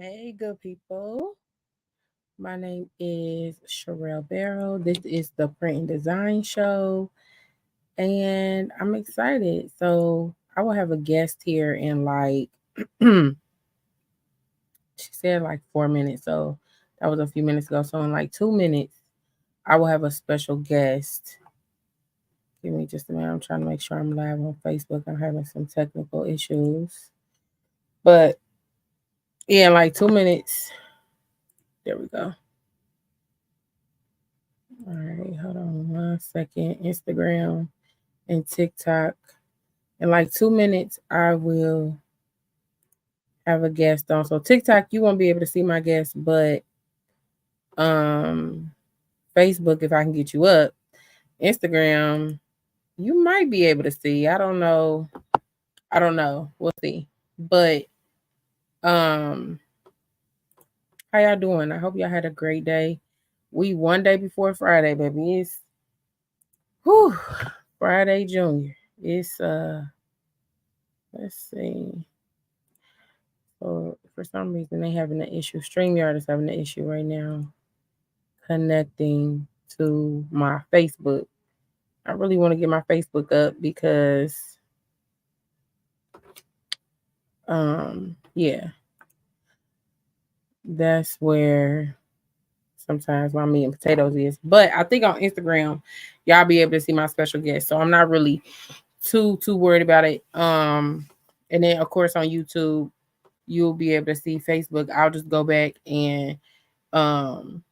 Hey, good people. My name is Sherelle Barrow. This is the Print and Design Show, and I'm excited. So, I will have a guest here in she said like 4 minutes. So, that was a few minutes ago. So, in like 2 minutes, I will have a special guest. Give me just a minute. I'm trying to make sure I'm live on Facebook. I'm having some technical issues. But yeah, in like 2 minutes. There we go. All right, hold on 1 second. Instagram and TikTok. In like 2 minutes, I will have a guest on. So TikTok, you won't be able to see my guest, but um Facebook, if I can get you up, Instagram, you might be able to see. I don't know. I don't know. We'll see. But um, how y'all doing? I hope y'all had a great day. We one day before Friday, baby. It's whew, Friday Junior. It's let's see. So for some reason they having an issue. StreamYard is having an issue right now connecting to my Facebook. I really want to get my Facebook up because yeah, that's where sometimes my meat and potatoes is. But I think on Instagram, y'all be able to see my special guest. So I'm not really too worried about it. And then of course on YouTube, you'll be able to see Facebook. Um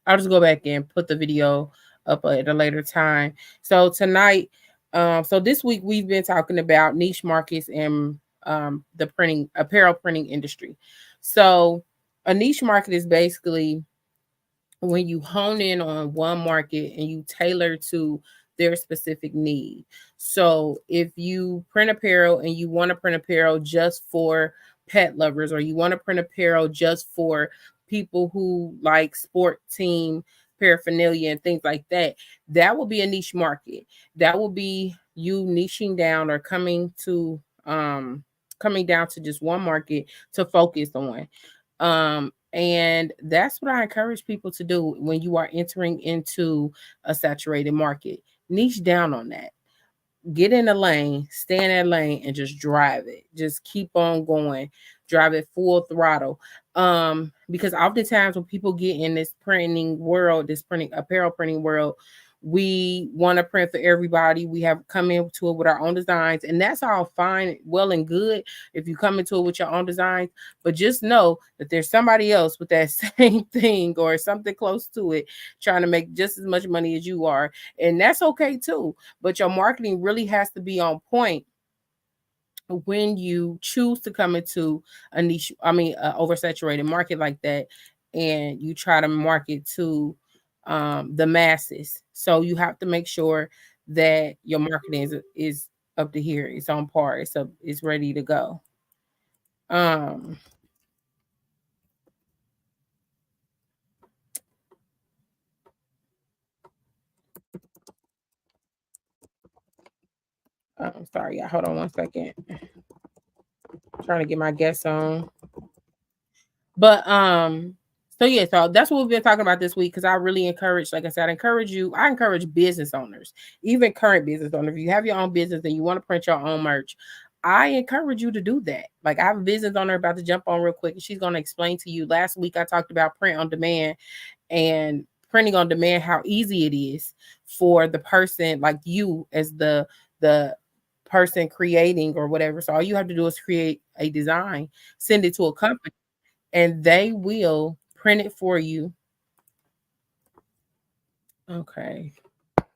I'll just go back and put the video up at a later time. So tonight, so this week we've been talking about niche markets and the apparel printing industry. So a niche market is basically when you hone in on one market and you tailor to their specific need. So if you print apparel and you want to print apparel just for pet lovers, or you want to print apparel just for people who like sport team paraphernalia and things like that, that will be a niche market. That will be you niching down or coming down to just one market to focus on. And that's what I encourage people to do when you are entering into a saturated market. Niche down on that. Get in the lane, stay in that lane, and just drive it. Just keep on going. Drive it full throttle. Because oftentimes when people get in this printing world, this printing apparel printing world, we want to print for everybody. We have come into it with our own designs, and that's all fine, well and good if you come into it with your own designs. But just know that there's somebody else with that same thing or something close to it trying to make just as much money as you are. And that's okay too. But your marketing really has to be on point when you choose to come into a niche, oversaturated market like that, and you try to market to the masses. So you have to make sure that your marketing is up to here. It's on par. It's ready to go. Um, I'm sorry, y'all. Hold on 1 second. Trying to get my guests on. But so yeah, so that's what we've been talking about this week because I really encourage, like I said, I encourage business owners, even current business owners. If you have your own business and you want to print your own merch, I encourage you to do that. Like I have a business owner about to jump on real quick and she's gonna explain to you. Last week I talked about print on demand and printing on demand, how easy it is for the person like you as the person creating or whatever. So all you have to do is create a design, send it to a company and they will print it for you. Okay. Copy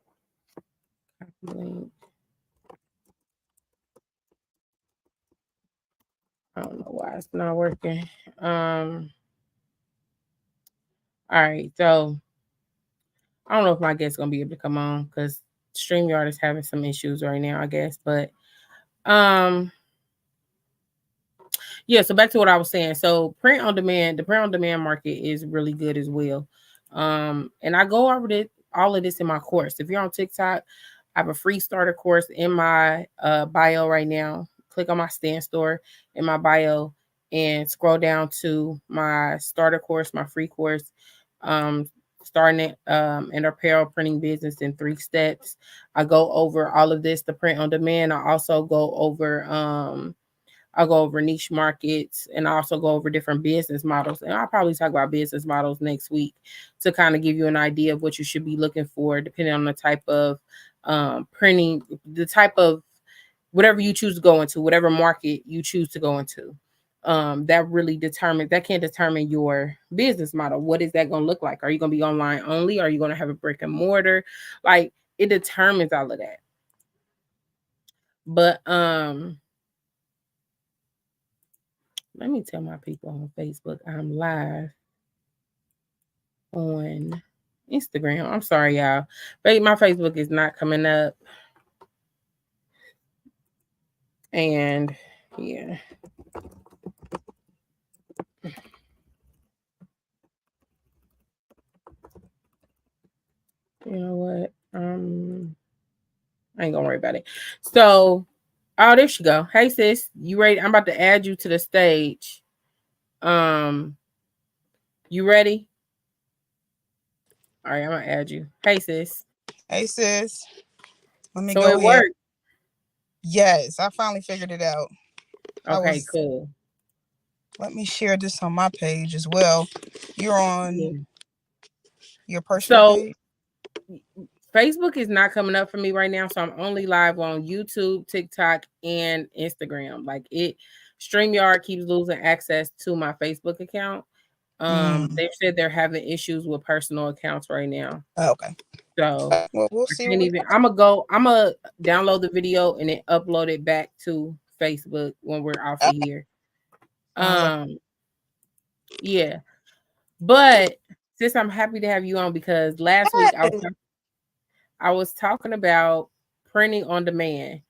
link. I don't know why it's not working. All right. So I don't know if my guest's gonna be able to come on because StreamYard is having some issues right now, I guess. But um yeah, so back to what I was saying. So the print on demand market is really good as well. And I go over all of this in my course. If you're on TikTok, I have a free starter course in my bio right now. Click on my stand store in my bio and scroll down to my starter course, my free course, um, starting an apparel printing business in 3 steps. I go over all of this, the print on demand. I'll go over niche markets, and I also go over different business models. And I'll probably talk about business models next week to kind of give you an idea of what you should be looking for, depending on the type of printing, the type of whatever you choose to go into, whatever market you choose to go into. That can determine your business model. What is that going to look like? Are you going to be online only? Are you going to have a brick and mortar? Like, it determines all of that. But let me tell my people on Facebook I'm live on Instagram. I'm sorry, y'all. But my Facebook is not coming up. And yeah. You know what? I ain't gonna worry about it. So, oh, there she go. Hey sis, you ready? I'm about to add you to the stage. You ready? All right, I'm gonna add you. Hey sis. Hey sis, let me So go it ahead. worked. Yes, I finally figured it out. Okay, cool. Let me share this on my page as well. You're on Yeah. your personal So page? Facebook is not coming up for me right now, so I'm only live on YouTube, TikTok, and Instagram. Like it, StreamYard keeps losing access to my Facebook account. They've said they're having issues with personal accounts right now. Okay. So Well, we'll I see can't what we even. I'm gonna download the video and then upload it back to Facebook when we're off of got. here. Sounds like Um, yeah, but sis, I'm happy to have you on because last week hey. I was talking about printing on demand,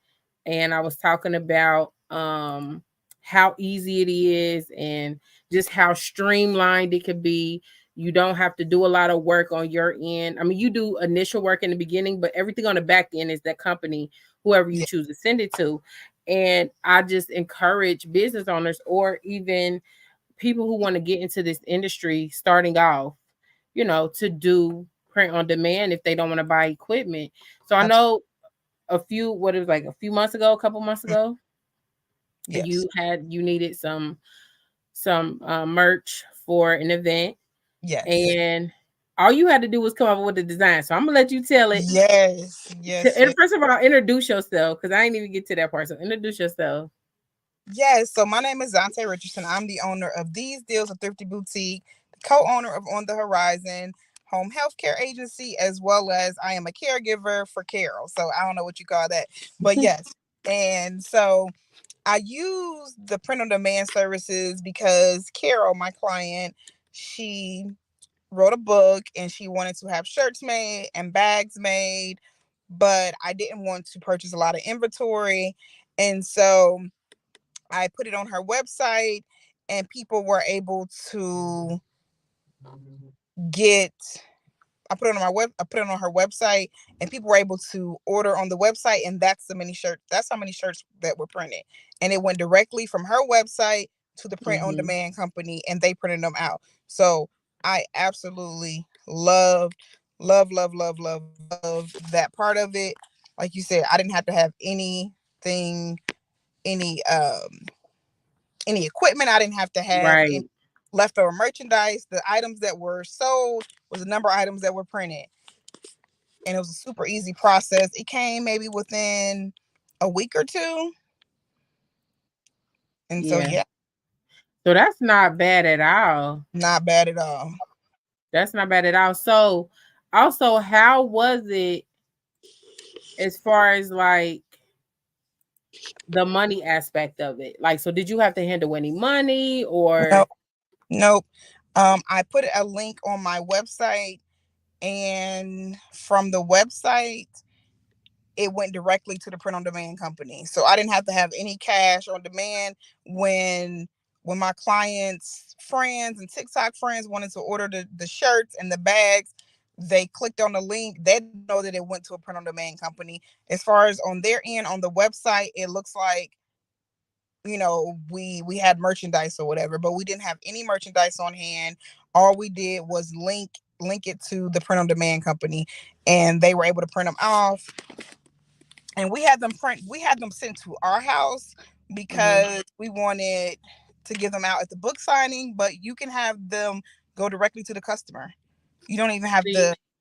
and I was talking about how easy it is and just how streamlined it could be. You don't have to do a lot of work on your end. I mean, you do initial work in the beginning, but everything on the back end is that company, whoever you Yeah. choose to send it to. And I just encourage business owners or even people who want to get into this industry starting off, to do print on demand if they don't want to buy equipment. So I Absolutely. know a few months ago, a couple months ago, Yes. you needed some merch for an event, Yes. and all you had to do was come up with the design. So I'm gonna let you tell it. Yes. Yes. And first of all, introduce yourself because I ain't even get to that part. So introduce yourself. Yes. So my name is Zante Richardson. I'm the owner of These Deals, a Thrifty Boutique, the co-owner of On the Horizon Home Healthcare Agency, as well as I am a caregiver for Carol. So I don't know what you call that, but yes. And so I use the print on demand services because Carol, my client, she wrote a book and she wanted to have shirts made and bags made, but I didn't want to purchase a lot of inventory. And so I put it on her website and people were able to get I put it on her website and people were able to order on the website, and that's how many shirts that were printed. And it went directly from her website to the print on Mm-hmm. demand company and they printed them out. So I absolutely love that part of it. Like you said, I didn't have to have anything, any any equipment. I didn't have to have any Right. leftover merchandise. The items that were sold was the number of items that were printed, and it was a super easy process. It came maybe within a week or two, and so Yeah. yeah, So that's not bad at all. not bad at all. That's not bad at all. So, also, how was it as far as like the money aspect of it? Like, so did you have to handle any money or? Nope, nope. I put a link on my website, and from the website, it went directly to the print on demand company. So I didn't have to have any cash on demand when my clients, friends and TikTok friends wanted to order the shirts and the bags, they clicked on the link. They know that it went to a print on demand company. As far as on their end on the website, it looks like we had merchandise or whatever, but we didn't have any merchandise on hand. All we did was link it to the print on demand company, and they were able to print them off. And we had them sent to our house because we wanted to give them out at the book signing, but you can have them go directly to the customer. You don't even have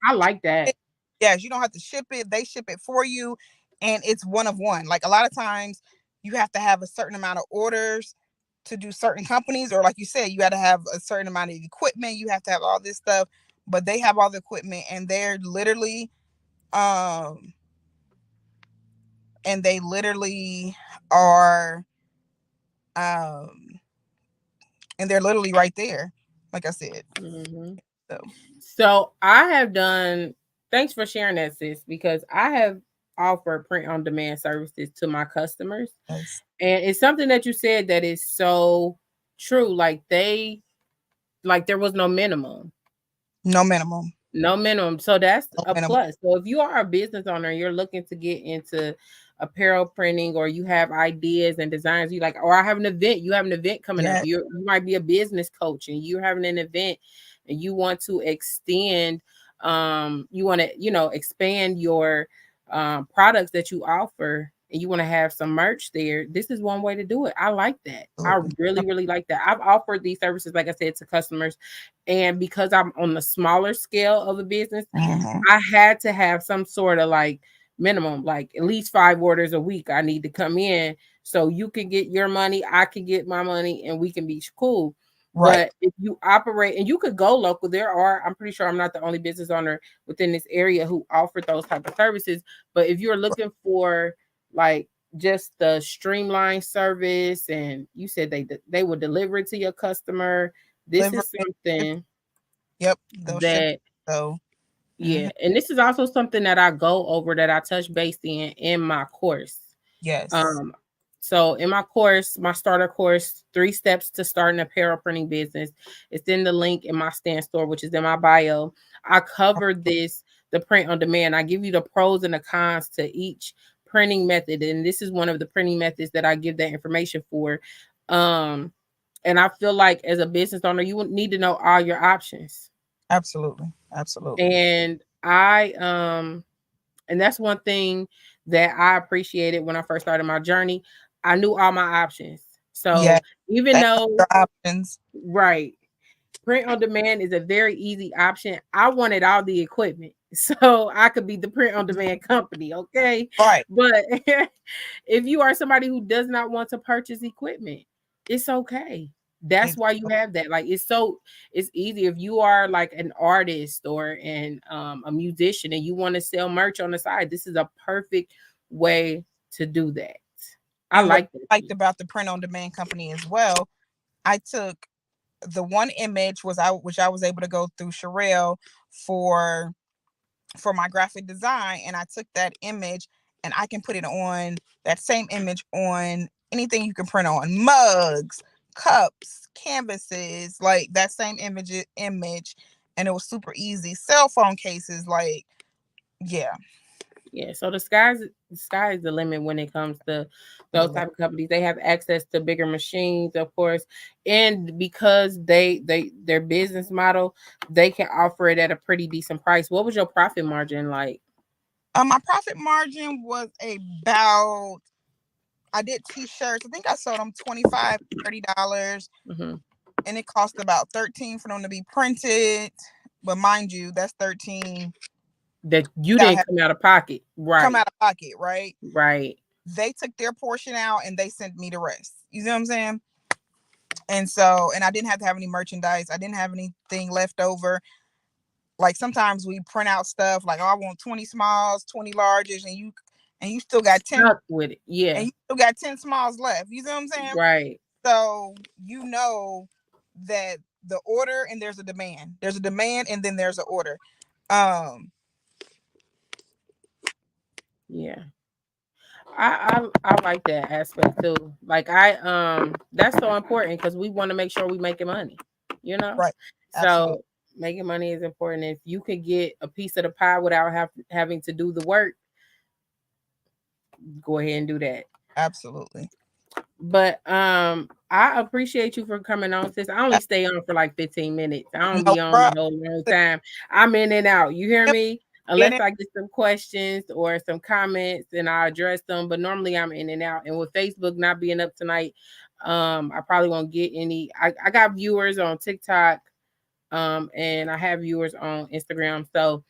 I like that. Yes, you don't have to ship it. They ship it for you, and it's one of one. Like a lot of times you have to have a certain amount of orders to do certain companies, or like you said, you got to have a certain amount of equipment. You have to have all this stuff, but they have all the equipment, and they're literally and they literally are and they're literally right there, like I said. So I have done, thanks for sharing that, sis, because I have offered print on demand services to my customers. Yes. And it's something that you said that is so true. Like there was no minimum. No minimum. No minimum. So that's a plus. So if you are a business owner and you're looking to get into apparel printing, or you have ideas and designs, you like, or I have an event, you have an event coming up. You might be a business coach and you're having an event and you want to extend, you want to, expand your products that you offer, and you want to have some merch there. This is one way to do it. I like that. I really, really like that. I've offered these services, like I said, to customers. And because I'm on the smaller scale of a business, I had to have some sort of like minimum, like at least 5 orders a week I need to come in, so you can get your money, I can get my money, and we can be cool. Right. But if you operate, and you could go local, I'm pretty sure I'm not the only business owner within this area who offered those type of services. But if you're looking for like just the streamlined service, and you said they would deliver it to your customer, this is something that yeah. And this is also something that I go over, that I touch base in my course. Yes. So in my course, my starter course, 3 steps to start an apparel printing business, it's in the link in my Stan Store, which is in my bio. I cover the print on demand. I give you the pros and the cons to each printing method, and this is one of the printing methods that I give that information for. And I feel like as a business owner, you would need to know all your options. Absolutely. And and that's one thing that I appreciated when I first started my journey. I knew all my options. So even though options, right, print on demand is a very easy option, I wanted all the equipment so I could be the print on demand company. Okay. Right. But if you are somebody who does not want to purchase equipment, it's okay. That's why you have that. Like it's easy. If you are like an artist or a musician and you want to sell merch on the side, this is a perfect way to do that. I liked about the print on demand company as well. I took the one image which I was able to go through Sherelle for my graphic design, and I took that image and I can put it on that same image on anything you can print on, mugs, cups, canvases, like that same image, and it was super easy. Cell phone cases, like yeah. So the sky is the limit when it comes to those type of companies. They have access to bigger machines, of course, and because their business model, they can offer it at a pretty decent price. What was your profit margin like? My profit margin was about, I did t-shirts. I think I sold them $25, $30. And it cost about $13 for them to be printed. But mind you, that's $13 that you didn't come out of pocket. Right. Come out of pocket, right? Right. They took their portion out and they sent me the rest. You see what I'm saying? And so, and I didn't have to have any merchandise. I didn't have anything left over. Like sometimes we print out stuff like, oh, I want 20 smalls, 20 larges, and you still got 10 with it. Yeah. And you still got 10 smalls left. You see what I'm saying? Right. So you know that the order, and there's a demand. There's a demand and then there's an order. Yeah. I like that aspect too. Like that's so important because we want to make sure we making money, Right. So making money is important. If you could get a piece of the pie without having to do the work, go ahead and do that. Absolutely. But I appreciate you for coming on, sis. I only stay on for like 15 minutes. I don't No be on the problem. whole time. I'm in and out. You hear me? In Unless it. I get some questions or some comments and I address them. But normally I'm in and out. And with Facebook not being up tonight, I probably won't get any. I got viewers on TikTok, and I have viewers on Instagram. So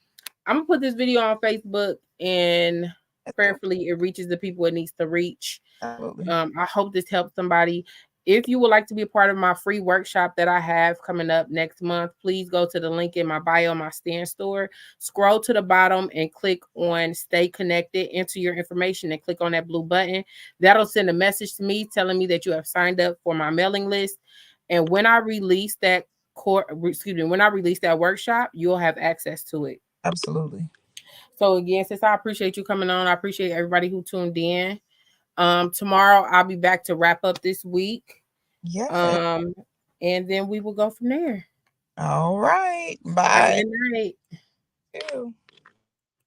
I'm gonna put this video on Facebook, and prayerfully it reaches the people it needs to reach. Absolutely. I hope this helps somebody. If you would like to be a part of my free workshop that I have coming up next month, please go to the link in my bio, my Stan Store. Scroll to the bottom and click on Stay Connected. Enter your information and click on that blue button. That'll send a message to me telling me that you have signed up for my mailing list. And when I release that when I release that workshop, you'll have access to it. Absolutely. So again, since I appreciate you coming on, I appreciate everybody who tuned in. Tomorrow I'll be back to wrap up this week. Yeah. And then we will go from there. All right. Have a Bye. good night. You.